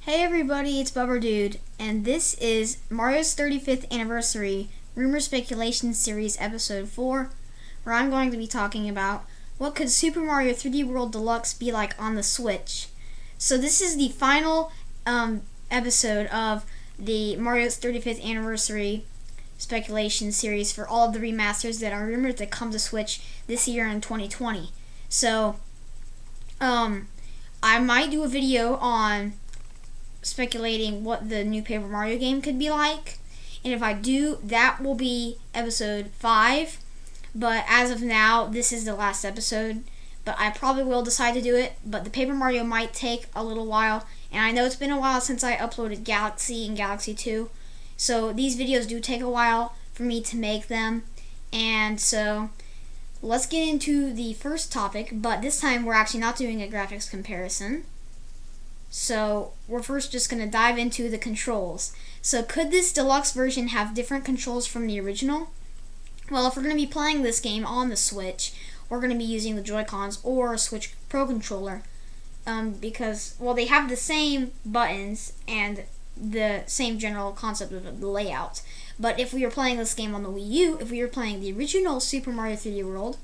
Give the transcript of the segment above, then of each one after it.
Hey everybody, it's Bubber Dude, and this is Mario's 35th Anniversary Rumor Speculation Series Episode 4, where I'm going to be talking about what could Super Mario 3D World Deluxe be like on the Switch. So this is the final episode of the Mario's 35th Anniversary Speculation Series for all of the remasters that are rumored to come to Switch this year in 2020. So, I might do a video on speculating what the new Paper Mario game could be like, and if I do, that will be episode 5, but as of now, this is the last episode, but I probably will decide to do it, but the Paper Mario might take a little while, and I know it's been a while since I uploaded Galaxy and Galaxy 2, so these videos do take a while for me to make them, and so let's get into the first topic, but this time we're actually not doing a graphics comparison. So we're first just going to dive into the controls. So could this deluxe version have different controls from the original? Well, if we're going to be playing this game on the Switch, we're going to be using the Joy-Cons or a Switch Pro Controller. Because, well, they have the same buttons and the same general concept of the layout. But if we were playing this game on the Wii U, if we were playing the original Super Mario 3D World,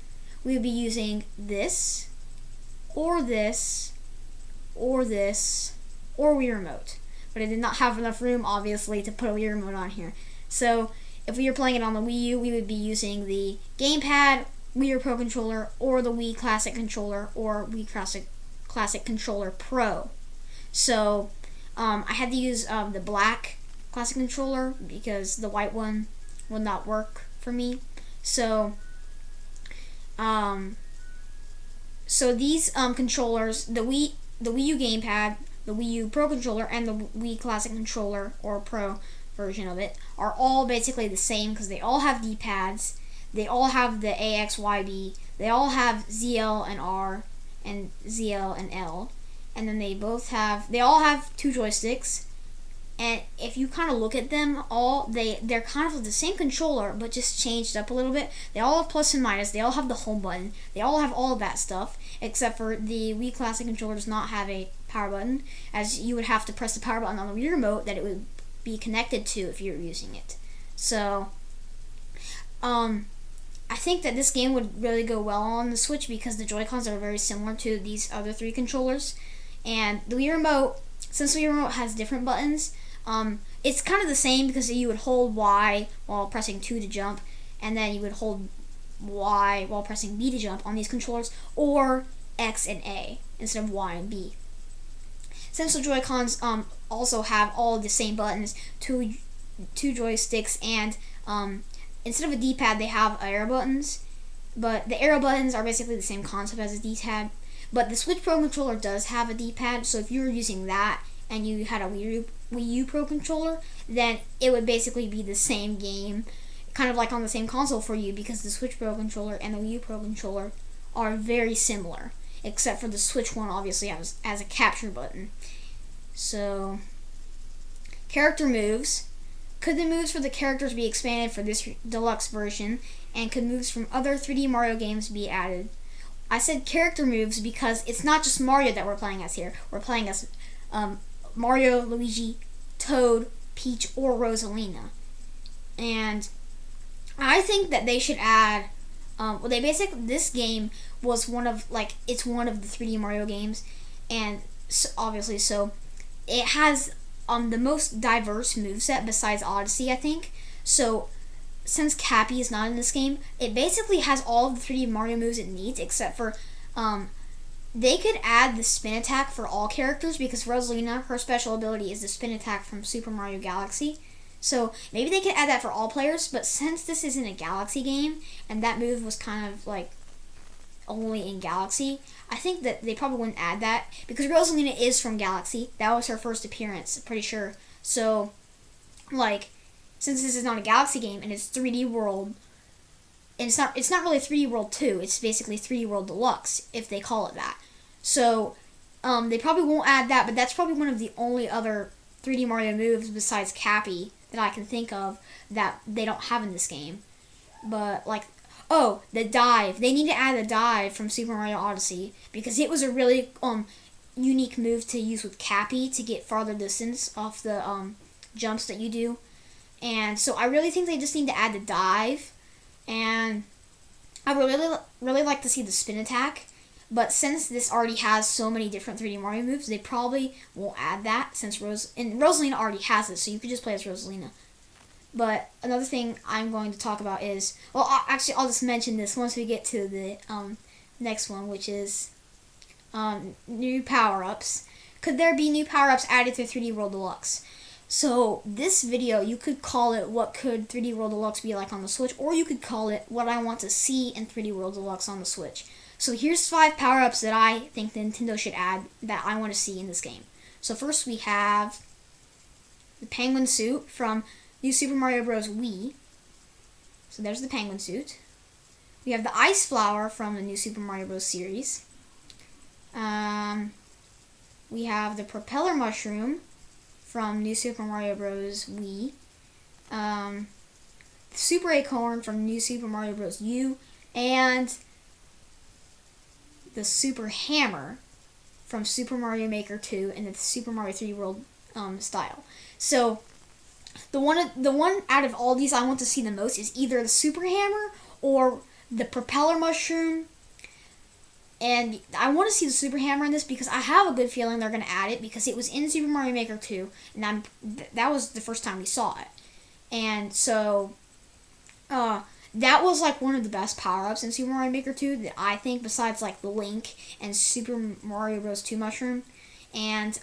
we would be using this, or this, or this, or Wii Remote. But I did not have enough room, obviously, to put a Wii Remote on here. So, if we were playing it on the Wii U, we would be using the Gamepad, Wii U Pro Controller, or the Wii Classic Controller, or Wii Classic Controller Pro. So, I had to use the black Classic Controller, because the white one would not work for me. So, these controllers, the Wii U Gamepad, the Wii U Pro Controller, and the Wii Classic Controller, or Pro version of it, are all basically the same because they all have D-pads, they all have the AXYB, they all have ZL and R, and ZL and L, and then they all have two joysticks, and if you kind of look at them all, they're kind of the same controller, but just changed up a little bit. They all have plus and minus, they all have the home button, they all have all of that stuff, except for the Wii Classic Controller does not have a power button, as you would have to press the power button on the Wii Remote that it would be connected to if you were using it. So, I think that this game would really go well on the Switch because the Joy-Cons are very similar to these other three controllers, and the Wii Remote, since the Wii Remote has different buttons, it's kind of the same because you would hold Y while pressing 2 to jump, and then you would hold Y while pressing B to jump on these controllers, or X and A instead of Y and B. Since the Joy-Cons also have all the same buttons, two joysticks, and instead of a D-pad they have arrow buttons, but the arrow buttons are basically the same concept as a D-pad, but the Switch Pro Controller does have a D-pad, so if you were using that and you had a Wii U Pro Controller, then it would basically be the same game, kind of like on the same console for you, because the Switch Pro Controller and the Wii U Pro Controller are very similar, except for the Switch one obviously has a capture button. So, character moves. Could the moves for the characters be expanded for this deluxe version, and could moves from other 3D Mario games be added? I said character moves because it's not just Mario that we're playing as here. We're playing as Mario, Luigi, Toad, Peach, or Rosalina. And I think that they should add, this game was it's one of the 3D Mario games, and so it has the most diverse moveset besides Odyssey, I think. So since Cappy is not in this game, it basically has all of the 3D Mario moves it needs, except for they could add the spin attack for all characters, because Rosalina, her special ability is the spin attack from Super Mario Galaxy. So maybe they could add that for all players, but since this isn't a Galaxy game, and that move was kind of like only in Galaxy, I think that they probably wouldn't add that, because Rosalina is from Galaxy. That was her first appearance, I'm pretty sure. So, since this is not a Galaxy game, and it's 3D World, and it's not really 3D World 2, it's basically 3D World Deluxe, if they call it that. So, they probably won't add that, but that's probably one of the only other 3D Mario moves besides Cappy that I can think of that they don't have in this game. But, the dive. They need to add a dive from Super Mario Odyssey, because it was a really, unique move to use with Cappy to get farther distance off the jumps that you do. And so I really think they just need to add the dive, and I would really like to see the spin attack. But since this already has so many different 3D Mario moves, they probably won't add that since Rosalina already has it, so you could just play as Rosalina. But another thing I'm going to talk about is, well, actually, I'll just mention this once we get to the next one, which is new power-ups. Could there be new power-ups added to 3D World Deluxe? So this video, you could call it what could 3D World Deluxe be like on the Switch, or you could call it what I want to see in 3D World Deluxe on the Switch. So here's 5 power-ups that I think Nintendo should add that I want to see in this game. So first we have the penguin suit from New Super Mario Bros. Wii. So there's the penguin suit. We have the ice flower from the New Super Mario Bros. Series. We have the propeller mushroom from New Super Mario Bros. Wii. The Super Acorn from New Super Mario Bros. U. And the Super Hammer from Super Mario Maker 2 and the Super Mario 3D World style. So the one out of all these I want to see the most is either the Super Hammer or the propeller mushroom. And I want to see the Super Hammer in this because I have a good feeling they're going to add it because it was in Super Mario Maker 2 and that was the first time we saw it. And so that was like one of the best power-ups in Super Mario Maker 2 that I think, besides like the Link and Super Mario Bros. 2 mushroom. And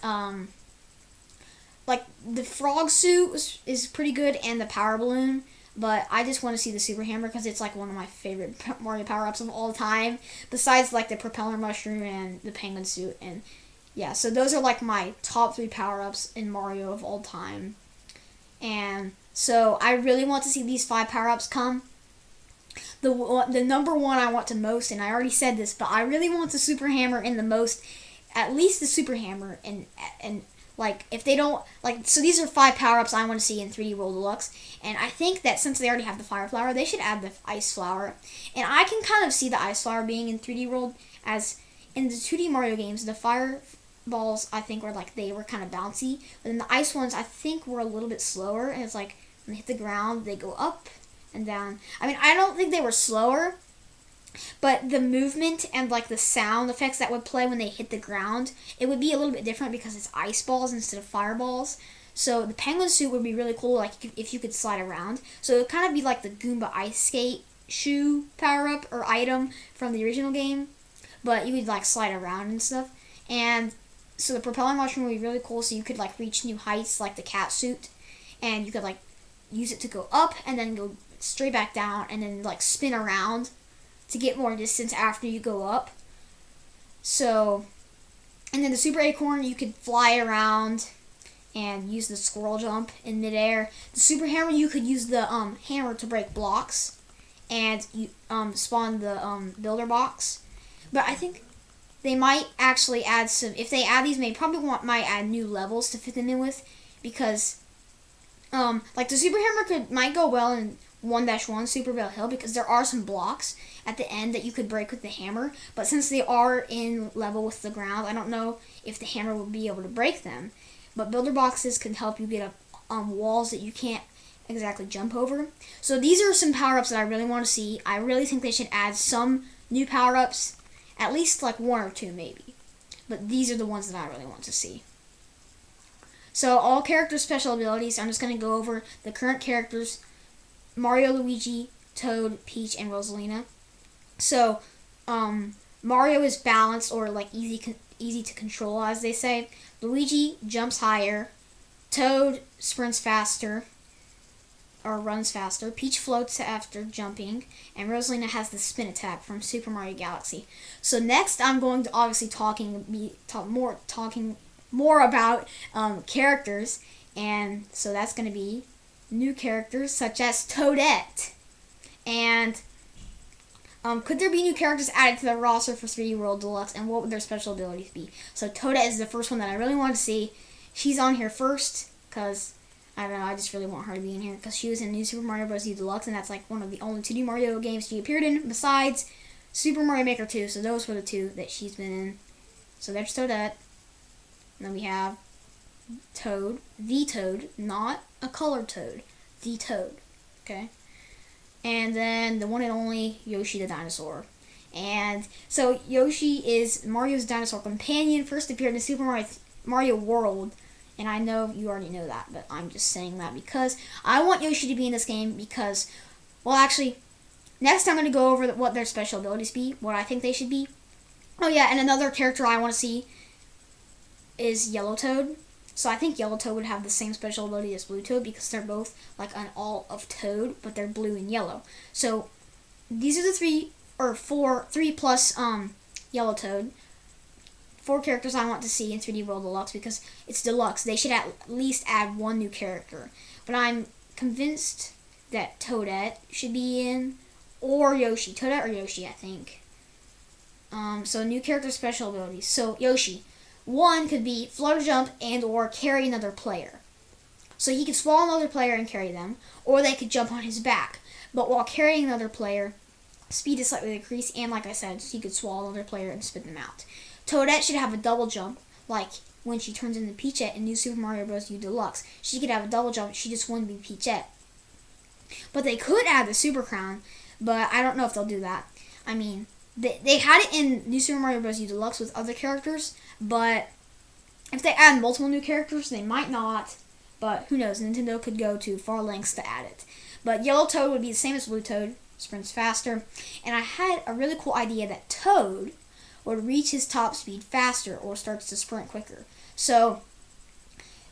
like the frog suit is pretty good, and the power balloon. But I just want to see the Super Hammer because it's like one of my favorite Mario power-ups of all time. Besides like the propeller mushroom and the penguin suit. And yeah, so those are like my top 3 power-ups in Mario of all time. And so I really want to see these 5 power-ups come. The number one I want to most, and I already said this, but I really want the Super Hammer in the most, at least the Super Hammer, and like if they don't like, so these are 5 power-ups I want to see in 3D World Deluxe, and I think that since they already have the Fire Flower, they should add the Ice Flower, and I can kind of see the Ice Flower being in 3D World, as in the 2D Mario games, the Fire balls I think were like, they were kind of bouncy, but then the ice ones I think were a little bit slower, and it's like when they hit the ground they go up and down. I mean, I don't think they were slower, but the movement and like the sound effects that would play when they hit the ground, it would be a little bit different because it's ice balls instead of fireballs. So the penguin suit would be really cool, like if you could slide around. So it would kind of be like the Goomba ice skate shoe power up or item from the original game, but you would like slide around and stuff. And so the propeller mushroom would be really cool, so you could like reach new heights like the cat suit, and you could like use it to go up and then go straight back down and then like spin around to get more distance after you go up. So, and then the Super Acorn, you could fly around and use the squirrel jump in midair. The Super Hammer, you could use the hammer to break blocks and you spawn the builder box. But I think they might actually add some, if they add these, might add new levels to fit them in with, because like the Super Hammer might go well in 1-1 Super Bell Hill, because there are some blocks at the end that you could break with the hammer, but since they are in level with the ground, I don't know if the hammer will be able to break them. But builder boxes can help you get up walls that you can't exactly jump over. So these are some power-ups that I really want to see. I really think they should add some new power-ups, at least like 1 or 2 maybe. But these are the ones that I really want to see. So all character special abilities, I'm just going to go over the current characters: Mario, Luigi, Toad, Peach, and Rosalina. So Mario is balanced, or like easy to control, as they say. Luigi jumps higher. Toad sprints faster, or runs faster. Peach floats after jumping, and Rosalina has the spin attack from Super Mario Galaxy. So next, I'm going to obviously talking more about characters, and so that's going to be new characters such as Toadette. And could there be new characters added to the roster for 3D World Deluxe, and what would their special abilities be? So Toadette is the first one that I really want to see. She's on here first because, I don't know, I just really want her to be in here because she was in New Super Mario Bros. U Deluxe, and that's like one of the only 2D Mario games she appeared in besides Super Mario Maker 2. So those were the 2 that she's been in. So there's Toadette. And then we have Toad, the Toad, not a colored Toad, the Toad. Okay. And then the one and only Yoshi the dinosaur. And so Yoshi is Mario's dinosaur companion, first appeared in Super Mario World. And I know you already know that, but I'm just saying that because I want Yoshi to be in this game because, well, actually, next I'm going to go over what their special abilities be, what I think they should be. Oh yeah, and another character I want to see is Yellow Toad. So I think Yellow Toad would have the same special ability as Blue Toad because they're both like an all of Toad, but they're blue and yellow. So these are the three plus Yellow Toad. 4 characters I want to see in 3D World Deluxe because it's deluxe. They should at least add 1 new character. But I'm convinced that Toadette should be in, or Yoshi. Toadette or Yoshi, I think. So new character special abilities. So Yoshi. 1 could be flutter jump and or carry another player. So he could swallow another player and carry them, or they could jump on his back. But while carrying another player, speed is slightly decreased, and like I said, he could swallow another player and spit them out. Toadette should have a double jump, like when she turns into Peachette in New Super Mario Bros. U Deluxe. She could have a double jump, she just wouldn't be Peachette. But they could add the Super Crown, but I don't know if they'll do that. I mean, they had it in New Super Mario Bros. U Deluxe with other characters, but if they add multiple new characters, they might not. But who knows, Nintendo could go to far lengths to add it. But Yellow Toad would be the same as Blue Toad, sprints faster. And I had a really cool idea that Toad would reach his top speed faster or starts to sprint quicker. So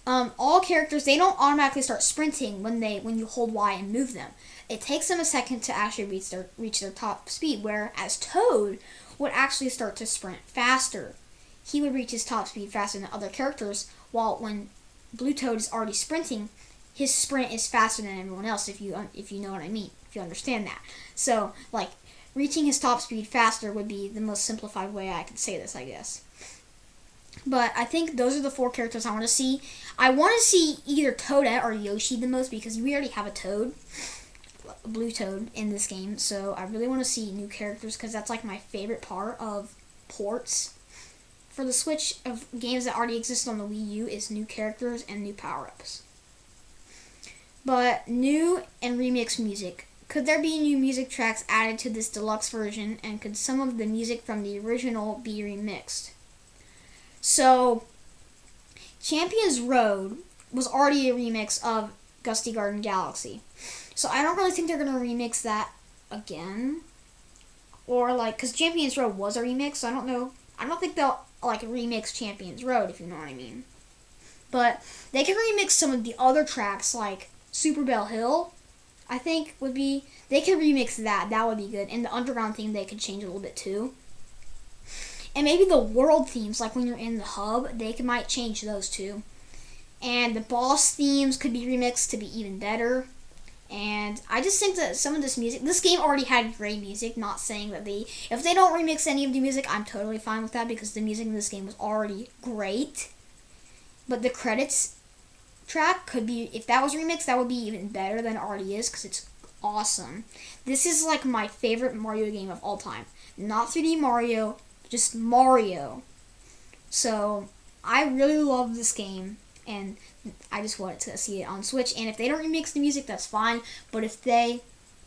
all characters, they don't automatically start sprinting when you hold Y and move them. It takes them a second to actually reach their top speed, whereas Toad would actually start to sprint faster. He would reach his top speed faster than other characters, while when Blue Toad is already sprinting, his sprint is faster than everyone else, if you know what I mean, if you understand that. So, like, reaching his top speed faster would be the most simplified way I could say this, I guess. But I think those are the 4 characters I want to see. I want to see either Toadette or Yoshi the most because we already have a Toad, a Blue Toad, in this game. So I really want to see new characters because that's like my favorite part of ports for the Switch of games that already exist on the Wii U is new characters and new power-ups. But new and remixed music. Could there be new music tracks added to this deluxe version, and could some of the music from the original be remixed? So, Champions Road was already a remix of Gusty Garden Galaxy. So I don't really think they're going to remix that again. Or like, because Champions Road was a remix, so I don't know. I don't think they'll like remix Champions Road, if you know what I mean. But they can remix some of the other tracks, like Super Bell Hill, I think would be, they could remix that. That would be good. And the underground theme they could change a little bit too. And maybe the world themes, like when you're in the hub, they might change those too. And the boss themes could be remixed to be even better. And I just think that some of this music, this game already had great music, not saying that if they don't remix any of the music, I'm totally fine with that because the music in this game was already great. But the credits track could be, if that was remixed, that would be even better than it already is because it's awesome. This is like my favorite Mario game of all time. Not 3D Mario, just Mario. So I really love this game, and I just wanted to see it on Switch. And if they don't remix the music, that's fine. But if they,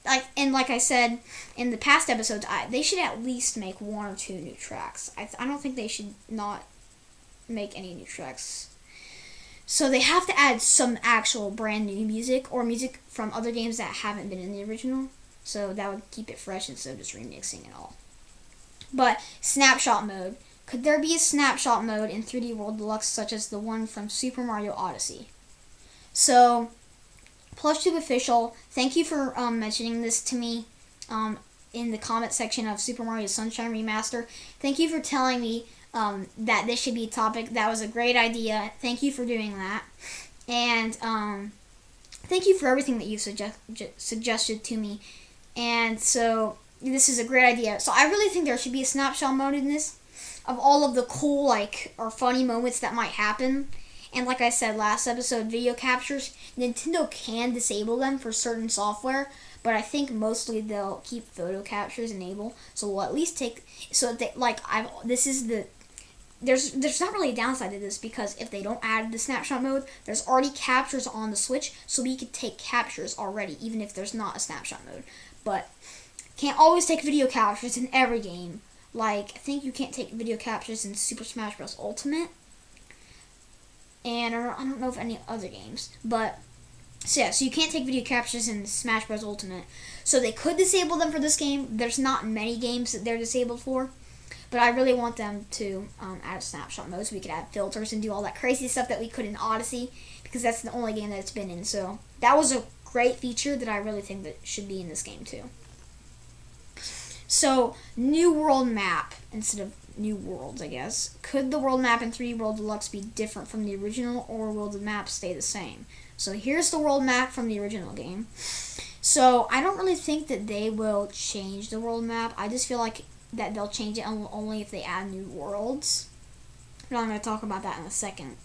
like I said in the past episodes, they should at least make 1 or 2 new tracks. I don't think they should not make any new tracks. So they have to add some actual brand new music or music from other games that haven't been in the original. So that would keep it fresh instead of just remixing it all. But snapshot mode. Could there be a snapshot mode in 3D World Deluxe such as the one from Super Mario Odyssey? So, PlushTube Official, thank you for mentioning this to me in the comment section of Super Mario Sunshine Remaster. Thank you for telling me that this should be a topic. That was a great idea. Thank you for doing that. And thank you for everything that you suggested to me. And so, this is a great idea. So I really think there should be a snapshot mode in this of all of the cool, or funny moments that might happen. And like I said last episode, video captures, Nintendo can disable them for certain software, but I think mostly they'll keep photo captures enabled. So we'll at least take, so they, this is the there's not really a downside to this, because if they don't add the snapshot mode, there's already captures on the Switch, so we could take captures already, even if there's not a snapshot mode. But can't always take video captures in every game. Like, I think you can't take video captures in Super Smash Bros. Ultimate, and I don't know if any other games, but so yeah, so you can't take video captures in Smash Bros. Ultimate. So they could disable them for this game. There's not many games that they're disabled for, but I really want them to add a snapshot mode so we could add filters and do all that crazy stuff that we could in Odyssey, because that's the only game that it's been in. So that was a great feature that I really think that should be in this game too. So, new world map instead of new worlds, I guess. Could the world map in 3D World Deluxe be different from the original, or will the map stay the same? So here's the world map from the original game. So I don't really think that they will change the world map. I just feel like that they'll change it only if they add new worlds. But I'm going to talk about that in a second.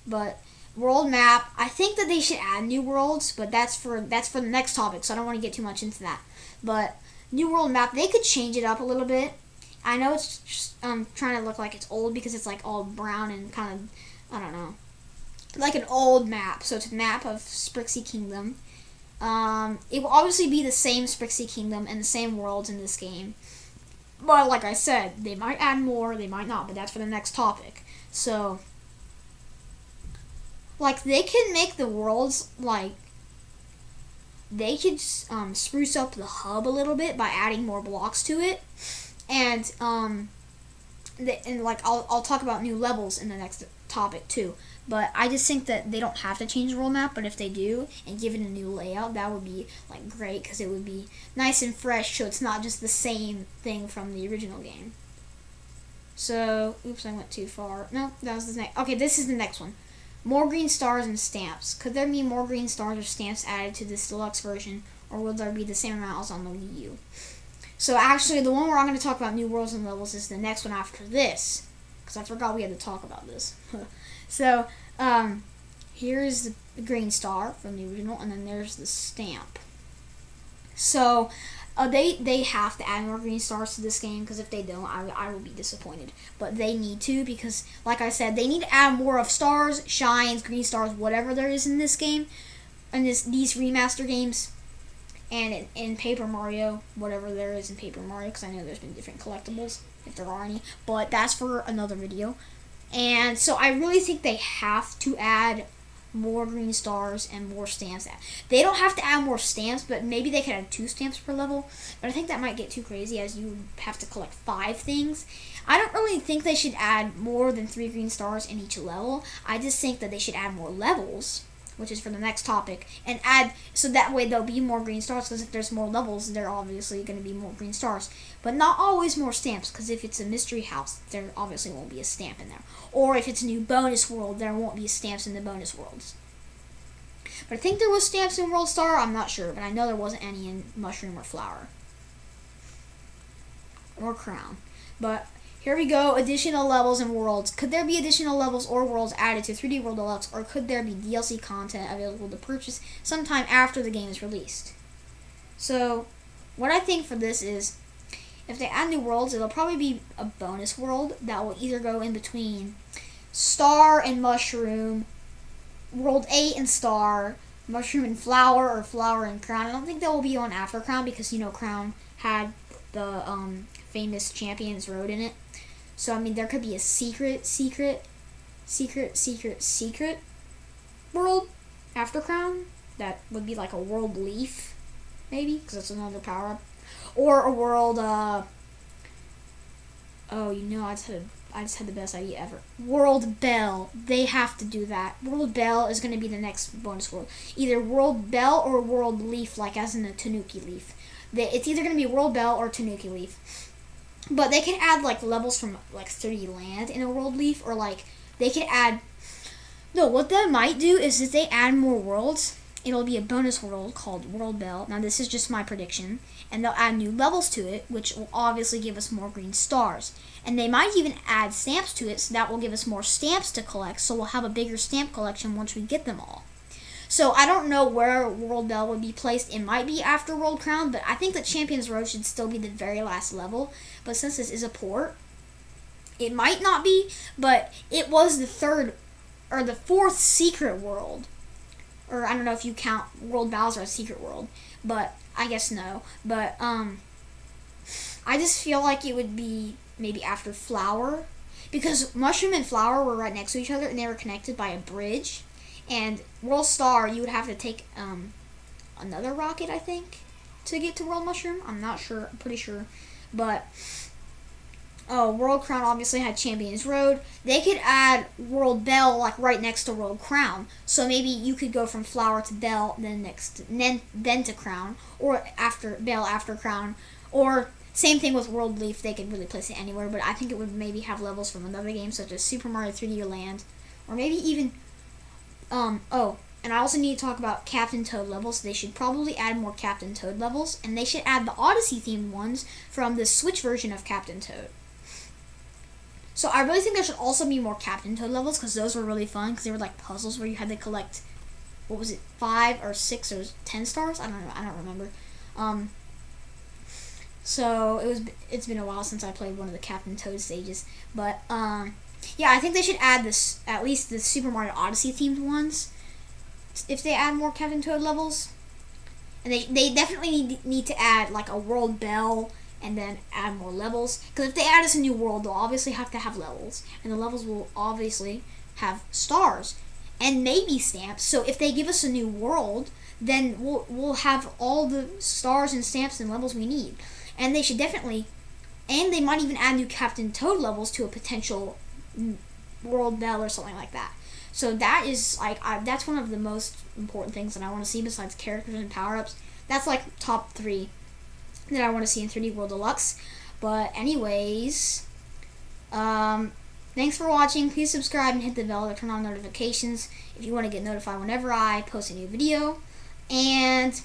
But world map, I think that they should add new worlds, but that's for the next topic, so I don't want to get too much into that. But new world map, they could change it up a little bit. I know it's just trying to look like it's old because it's like all brown and kind of, I don't know, like an old map. So it's a map of Sprixie Kingdom. It will obviously be the same Sprixie Kingdom and the same worlds in this game. But like I said, they might add more, they might not, but that's for the next topic. So, like, they can make the worlds, like, they could spruce up the hub a little bit by adding more blocks to it, and like I'll talk about new levels in the next topic too. But I just think that they don't have to change the world map, but if they do and give it a new layout, that would be like great, because it would be nice and fresh, so it's not just the same thing from the original game. So, oops, I went too far. No, that was the next. Okay, this is the next one. More green stars and stamps. Could there be more green stars or stamps added to this deluxe version, or will there be the same amount as on the Wii U? So actually, the one where I'm going to talk about new worlds and levels is the next one after this, because I forgot we had to talk about this. So, here's the green star from the original, and then there's the stamp. So, they have to add more green stars to this game, because if they don't, I will be disappointed. But they need to, because, like I said, they need to add more of stars, shines, green stars, whatever there is in this game, and these remaster games, and in Paper Mario, whatever there is in Paper Mario, because I know there's been different collectibles, if there are any, but that's for another video. And so I really think they have to add more green stars and more stamps. They don't have to add more stamps, but maybe they could add 2 stamps per level. But I think that might get too crazy, as you have to collect 5 things. I don't really think they should add more than 3 green stars in each level. I just think that they should add more levels, which is for the next topic, and add, so that way there'll be more green stars, because if there's more levels, there are obviously going to be more green stars. But not always more stamps, because if it's a mystery house, there obviously won't be a stamp in there. Or if it's a new bonus world, there won't be stamps in the bonus worlds. But I think there was stamps in World Star, I'm not sure, but I know there wasn't any in Mushroom or Flower. Or Crown. But here we go, additional levels and worlds. Could there be additional levels or worlds added to 3D World Deluxe, or could there be DLC content available to purchase sometime after the game is released? So, what I think for this is, if they add new worlds, it'll probably be a bonus world that will either go in between Star and Mushroom, World 8 and Star, Mushroom and Flower, or Flower and Crown. I don't think that will be on after Crown, because, you know, Crown had the famous Champions Road in it. So, I mean, there could be a secret world after Crown. That would be like a World Leaf, maybe, because that's another power-up. Or a world, oh, you know, I just had the best idea ever. World Bell. They have to do that. World Bell is going to be the next bonus world. Either World Bell or World Leaf, like as in a Tanuki Leaf. It's either going to be World Bell or Tanuki Leaf. But they can add, like, levels from, like, 30 Land in a World Leaf, or, like, they could add... No, what they might do is if they add more worlds, it'll be a bonus world called World Bell. Now, this is just my prediction. And they'll add new levels to it, which will obviously give us more green stars. And they might even add stamps to it, so that will give us more stamps to collect, so we'll have a bigger stamp collection once we get them all. So I don't know where World Bell would be placed. It might be after World Crown, but I think that Champions Road should still be the very last level. But since this is a port, It might not be, but it was the third or the fourth secret world. Or I don't know if you count World Bowser as secret world, but I guess no. But I just feel like it would be maybe after Flower, because Mushroom and Flower were right next to each other and they were connected by a bridge. And World Star, you would have to take another rocket, I think, to get to World Mushroom. I'm not sure. I'm pretty sure. But World Crown obviously had Champions Road. They could add World Bell like right next to World Crown. So maybe you could go from Flower to Bell, then to Crown, or after Bell after Crown, or same thing with World Leaf. They could really place it anywhere, but I think it would maybe have levels from another game such as Super Mario 3D Land, or maybe even and I also need to talk about Captain Toad levels. They should probably add more Captain Toad levels, and they should add the Odyssey themed ones from the Switch version of Captain Toad. So I really think there should also be more Captain Toad levels, because those were really fun, because they were like puzzles where you had to collect, 5 or 6 or 10 stars? I don't know. I don't remember. So it's been a while since I played one of the Captain Toad stages, but yeah, I think they should add this, at least the Super Mario Odyssey themed ones, if they add more Captain Toad levels. And they definitely need to add like a World Bell, and then add more levels, because if they add us a new world, they'll obviously have to have levels, and the levels will obviously have stars and maybe stamps. So if they give us a new world, then we'll have all the stars and stamps and levels we need. And they should definitely, and they might even add new Captain Toad levels to a potential World Bell or something like that. So that is like that's one of the most important things that I want to see besides characters and power-ups. That's like top 3 that I want to see in 3D World Deluxe. But anyways, thanks for watching. Please subscribe and hit the bell to turn on notifications if you want to get notified whenever I post a new video. And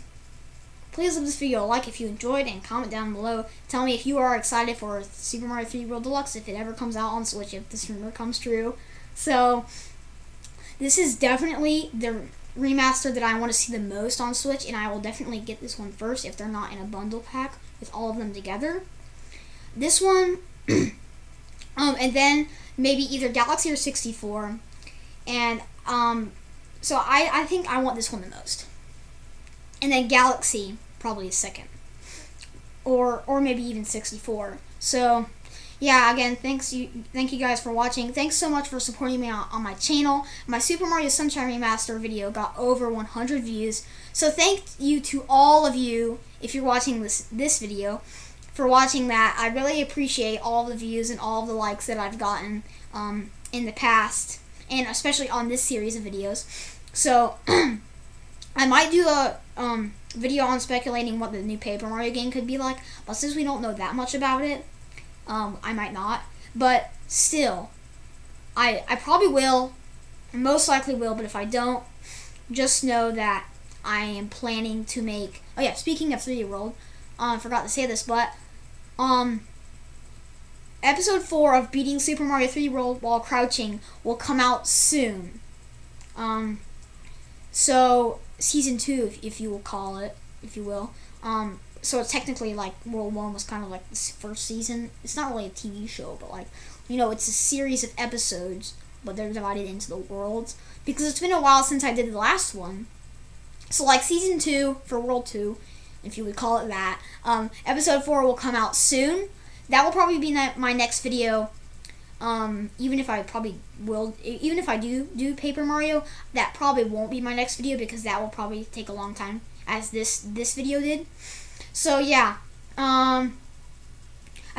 please leave this video a like if you enjoyed, and comment down below. Tell me if you are excited for Super Mario 3D World Deluxe, if it ever comes out on Switch, if this rumor comes true. So this is definitely the remaster that I want to see the most on Switch, and I will definitely get this one first if they're not in a bundle pack with all of them together. This one, and then maybe either Galaxy or 64, and so I think I want this one the most, and then Galaxy probably is second, or maybe even 64. So yeah, again, thank you guys for watching. Thanks so much for supporting me on my channel. My Super Mario Sunshine Remaster video got over 100 views. So thank you to all of you, if you're watching this video, for watching that. I really appreciate all the views and all the likes that I've gotten in the past, and especially on this series of videos. So I might do a video on speculating what the new Paper Mario game could be like, but since we don't know that much about it, I might not, but still, I probably will, most likely will, but if I don't, just know that I am planning to make, oh yeah, speaking of 3D World, I forgot to say this, but, episode 4 of beating Super Mario 3D World while crouching will come out soon, so, season 2, if you will call it, if you will, so it's technically like World 1 was kind of like the first season. It's not really a TV show, but like, it's a series of episodes, but they're divided into the worlds, because it's been a while since I did the last one. So like season 2 for World 2, if you would call it that, episode 4 will come out soon. That will probably be my next video. Even if I do Paper Mario, that probably won't be my next video, because that will probably take a long time, as this video did. So yeah, I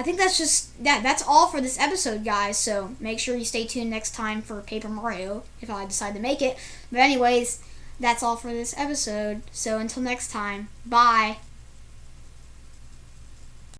think that's all for this episode, guys. So make sure you stay tuned next time for Paper Mario, if I decide to make it. But anyways, that's all for this episode. So until next time, bye.